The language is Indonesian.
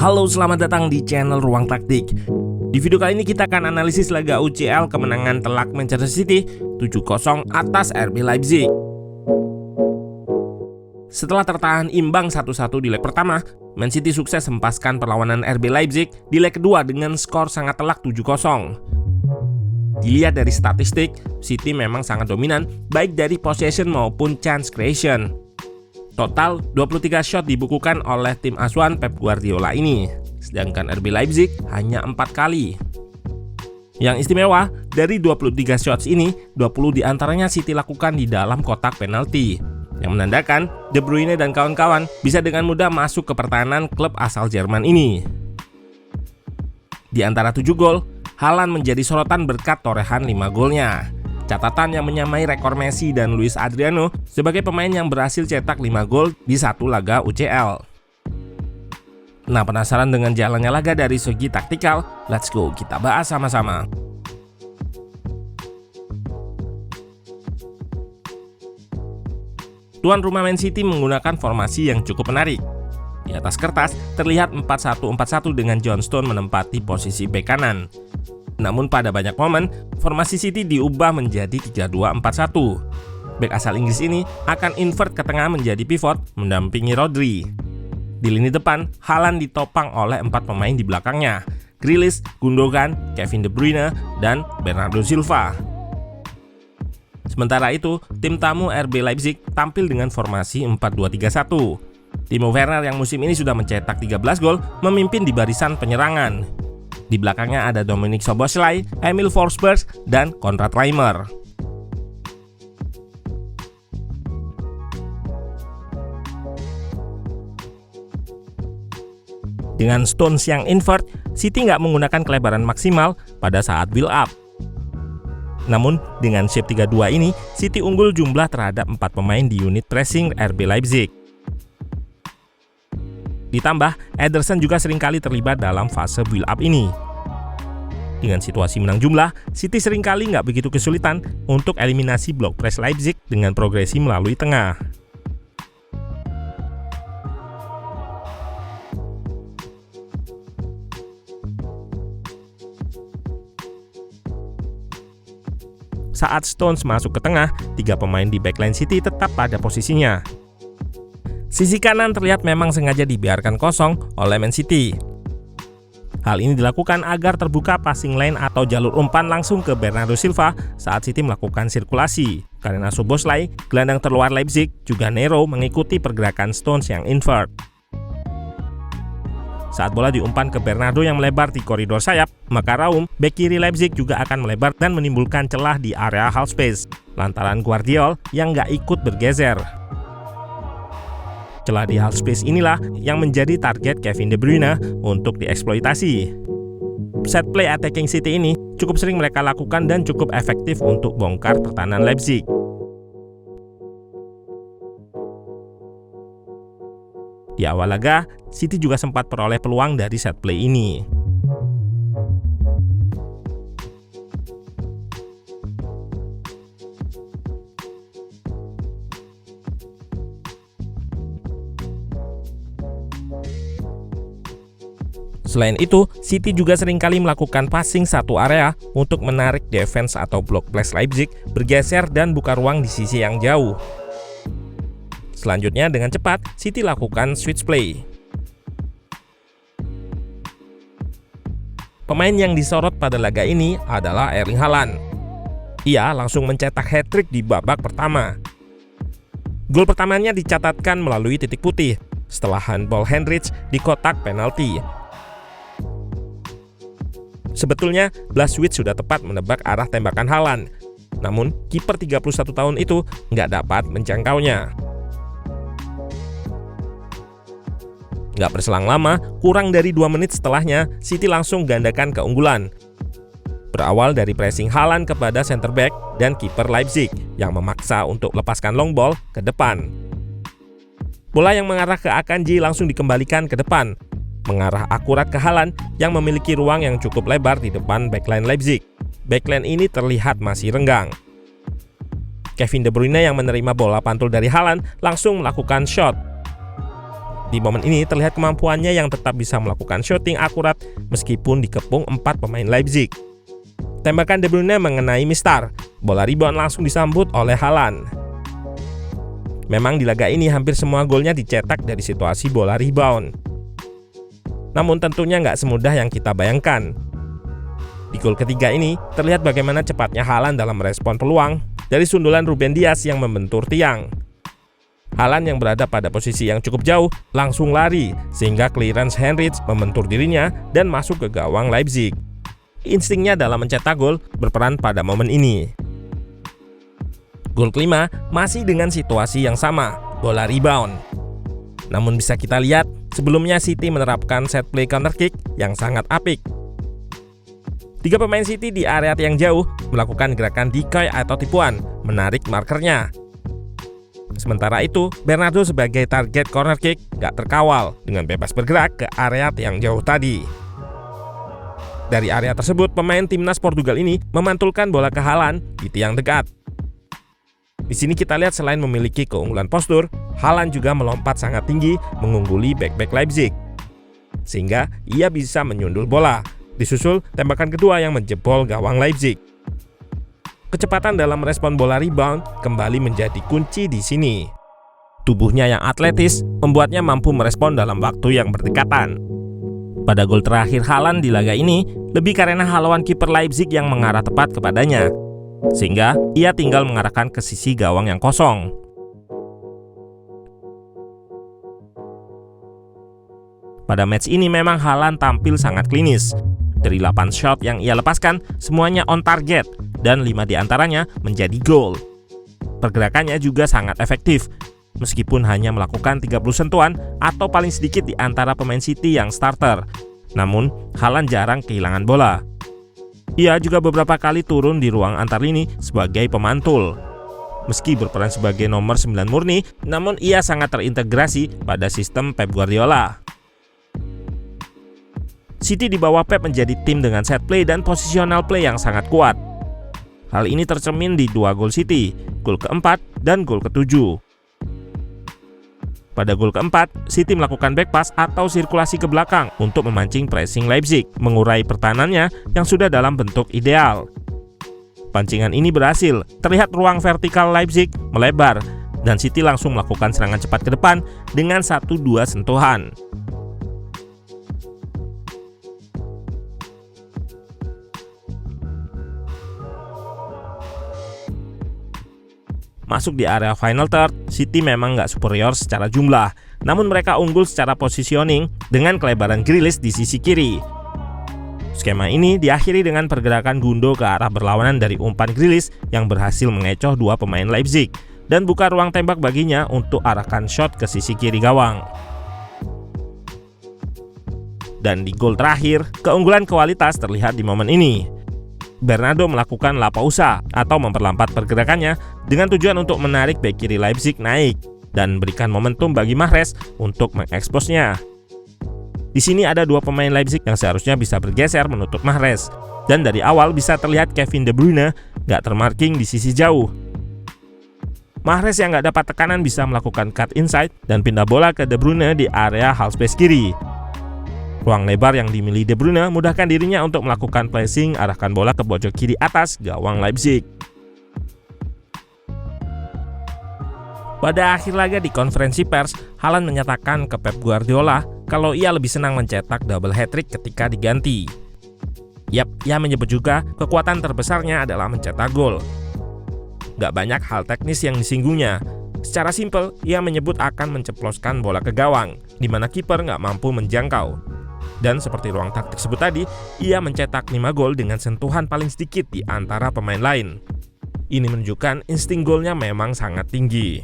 Halo, selamat datang di channel Ruang Taktik. Di video kali ini kita akan analisis laga UCL kemenangan telak Manchester City 7-0 atas RB Leipzig. Setelah tertahan imbang 1-1 di leg pertama, Man City sukses hempaskan perlawanan RB Leipzig di leg kedua dengan skor sangat telak 7-0. Dilihat dari statistik, City memang sangat dominan baik dari possession maupun chance creation. Total 23 shot dibukukan oleh tim asuhan Pep Guardiola ini, sedangkan RB Leipzig hanya 4 kali. Yang istimewa, dari 23 shots ini, 20 diantaranya City lakukan di dalam kotak penalti, yang menandakan De Bruyne dan kawan-kawan bisa dengan mudah masuk ke pertahanan klub asal Jerman ini. Di antara 7 gol, Haaland menjadi sorotan berkat torehan 5 golnya. Catatan yang menyamai rekor Messi dan Luis Adriano sebagai pemain yang berhasil cetak 5 gol di satu laga UCL. Nah, penasaran dengan jalannya laga dari segi taktikal? Let's go, kita bahas sama-sama. Tuan rumah Man City menggunakan formasi yang cukup menarik. Di atas kertas terlihat 4-1-4-1 dengan John Stone menempati posisi bek kanan. Namun pada banyak momen, formasi City diubah menjadi 3-2-4-1. Bek asal Inggris ini akan invert ke tengah menjadi pivot mendampingi Rodri. Di lini depan, Haaland ditopang oleh 4 pemain di belakangnya, Grealish, Gundogan, Kevin De Bruyne, dan Bernardo Silva. Sementara itu, tim tamu RB Leipzig tampil dengan formasi 4-2-3-1. Timo Werner yang musim ini sudah mencetak 13 gol memimpin di barisan penyerangan. Di belakangnya ada Dominik Szoboszlai, Emil Forsberg, dan Konrad Laimer. Dengan Stones yang invert, City nggak menggunakan kelebaran maksimal pada saat build up. Namun, dengan shape 3-2 ini, City unggul jumlah terhadap 4 pemain di unit pressing RB Leipzig. Ditambah, Ederson juga seringkali terlibat dalam fase build up ini. Dengan situasi menang jumlah, City seringkali nggak begitu kesulitan untuk eliminasi blok press Leipzig dengan progresi melalui tengah. Saat Stones masuk ke tengah, 3 pemain di backline City tetap pada posisinya. Sisi kanan terlihat memang sengaja dibiarkan kosong oleh Man City. Hal ini dilakukan agar terbuka passing lane atau jalur umpan langsung ke Bernardo Silva saat City melakukan sirkulasi. Karena Szoboszlai, gelandang terluar Leipzig, juga Nero mengikuti pergerakan Stones yang invert. Saat bola diumpan ke Bernardo yang melebar di koridor sayap, maka Raum, bek kiri Leipzig juga akan melebar dan menimbulkan celah di area half space, lantaran Guardiola yang nggak ikut bergeser. Celah di half space inilah yang menjadi target Kevin De Bruyne untuk dieksploitasi. Set play attacking City ini cukup sering mereka lakukan dan cukup efektif untuk bongkar pertahanan Leipzig. Di awal laga, City juga sempat peroleh peluang dari set play ini. Selain itu, City juga seringkali melakukan passing satu area untuk menarik defense atau block press Leipzig bergeser dan buka ruang di sisi yang jauh. Selanjutnya dengan cepat, City lakukan switch play. Pemain yang disorot pada laga ini adalah Erling Haaland. Ia langsung mencetak hat-trick di babak pertama. Gol pertamanya dicatatkan melalui titik putih setelah handball Henrich di kotak penalti. Sebetulnya, Blažević sudah tepat menebak arah tembakan Haaland. Namun, kiper 31 tahun itu nggak dapat menjangkaunya. Nggak berselang lama, kurang dari 2 menit setelahnya, City langsung gandakan keunggulan. Berawal dari pressing Haaland kepada center back dan kiper Leipzig yang memaksa untuk lepaskan long ball ke depan. Bola yang mengarah ke Akanji langsung dikembalikan ke depan, mengarah akurat ke Haaland yang memiliki ruang yang cukup lebar di depan backline Leipzig. Backline ini terlihat masih renggang. Kevin De Bruyne yang menerima bola pantul dari Haaland langsung melakukan shot. Di momen ini terlihat kemampuannya yang tetap bisa melakukan shooting akurat meskipun dikepung 4 pemain Leipzig. Tembakan De Bruyne mengenai Mistar, bola rebound langsung disambut oleh Haaland. Memang di laga ini hampir semua golnya dicetak dari situasi bola rebound. Namun tentunya nggak semudah yang kita bayangkan. Di gol ketiga ini, terlihat bagaimana cepatnya Haaland dalam merespon peluang dari sundulan Ruben Dias yang membentur tiang. Haaland yang berada pada posisi yang cukup jauh langsung lari sehingga clearance Henrich membentur dirinya dan masuk ke gawang Leipzig. Instingnya dalam mencetak gol berperan pada momen ini. Gol kelima masih dengan situasi yang sama, bola rebound. Namun bisa kita lihat, sebelumnya City menerapkan set play counter kick yang sangat apik. 3 pemain City di area yang jauh melakukan gerakan decoy atau tipuan, menarik markernya. Sementara itu, Bernardo sebagai target corner kick gak terkawal dengan bebas bergerak ke area yang jauh tadi. Dari area tersebut, pemain timnas Portugal ini memantulkan bola ke Haaland di tiang dekat. Di sini kita lihat selain memiliki keunggulan postur, Haaland juga melompat sangat tinggi mengungguli bek-bek Leipzig. Sehingga ia bisa menyundul bola, disusul tembakan kedua yang menjebol gawang Leipzig. Kecepatan dalam merespon bola rebound kembali menjadi kunci di sini. Tubuhnya yang atletis membuatnya mampu merespon dalam waktu yang berdekatan. Pada gol terakhir Haaland di laga ini, lebih karena haluan kiper Leipzig yang mengarah tepat kepadanya, sehingga ia tinggal mengarahkan ke sisi gawang yang kosong. Pada match ini memang Haaland tampil sangat klinis. Dari 8 shot yang ia lepaskan, semuanya on target dan 5 diantaranya menjadi gol. Pergerakannya juga sangat efektif, meskipun hanya melakukan 30 sentuhan atau paling sedikit di antara pemain City yang starter. Namun, Haaland jarang kehilangan bola. Ia juga beberapa kali turun di ruang antar lini sebagai pemantul. Meski berperan sebagai nomor 9 murni, namun ia sangat terintegrasi pada sistem Pep Guardiola. City di bawah Pep menjadi tim dengan set play dan positional play yang sangat kuat. Hal ini tercermin di 2 gol City, gol keempat dan gol ketujuh. Pada gol keempat, City melakukan back pass atau sirkulasi ke belakang untuk memancing pressing Leipzig, mengurai pertahanannya yang sudah dalam bentuk ideal. Pancingan ini berhasil, terlihat ruang vertikal Leipzig melebar, dan City langsung melakukan serangan cepat ke depan dengan 1-2 sentuhan. Masuk di area final third, City memang nggak superior secara jumlah, namun mereka unggul secara positioning dengan kelebaran Grealish di sisi kiri. Skema ini diakhiri dengan pergerakan Gundo ke arah berlawanan dari umpan Grealish yang berhasil mengecoh 2 pemain Leipzig dan buka ruang tembak baginya untuk arahkan shot ke sisi kiri gawang. Dan di gol terakhir, keunggulan kualitas terlihat di momen ini. Bernardo melakukan la pausa atau memperlambat pergerakannya dengan tujuan untuk menarik bek kiri Leipzig naik dan berikan momentum bagi Mahrez untuk mengeksposnya. Di sini ada 2 pemain Leipzig yang seharusnya bisa bergeser menutup Mahrez, dan dari awal bisa terlihat Kevin De Bruyne gak termarking di sisi jauh. Mahrez yang gak dapat tekanan bisa melakukan cut inside dan pindah bola ke De Bruyne di area half space kiri. Ruang lebar yang dimiliki De Bruyne mudahkan dirinya untuk melakukan pressing, arahkan bola ke pojok kiri atas gawang Leipzig. Pada akhir laga di konferensi pers, Haaland menyatakan ke Pep Guardiola kalau ia lebih senang mencetak double hat-trick ketika diganti. Yap, ia menyebut juga kekuatan terbesarnya adalah mencetak gol. Gak banyak hal teknis yang disinggungnya. Secara simpel, ia menyebut akan menceploskan bola ke gawang, di mana kiper gak mampu menjangkau. Dan seperti ruang taktik sebut tadi, ia mencetak 5 gol dengan sentuhan paling sedikit di antara pemain lain. Ini menunjukkan insting golnya memang sangat tinggi.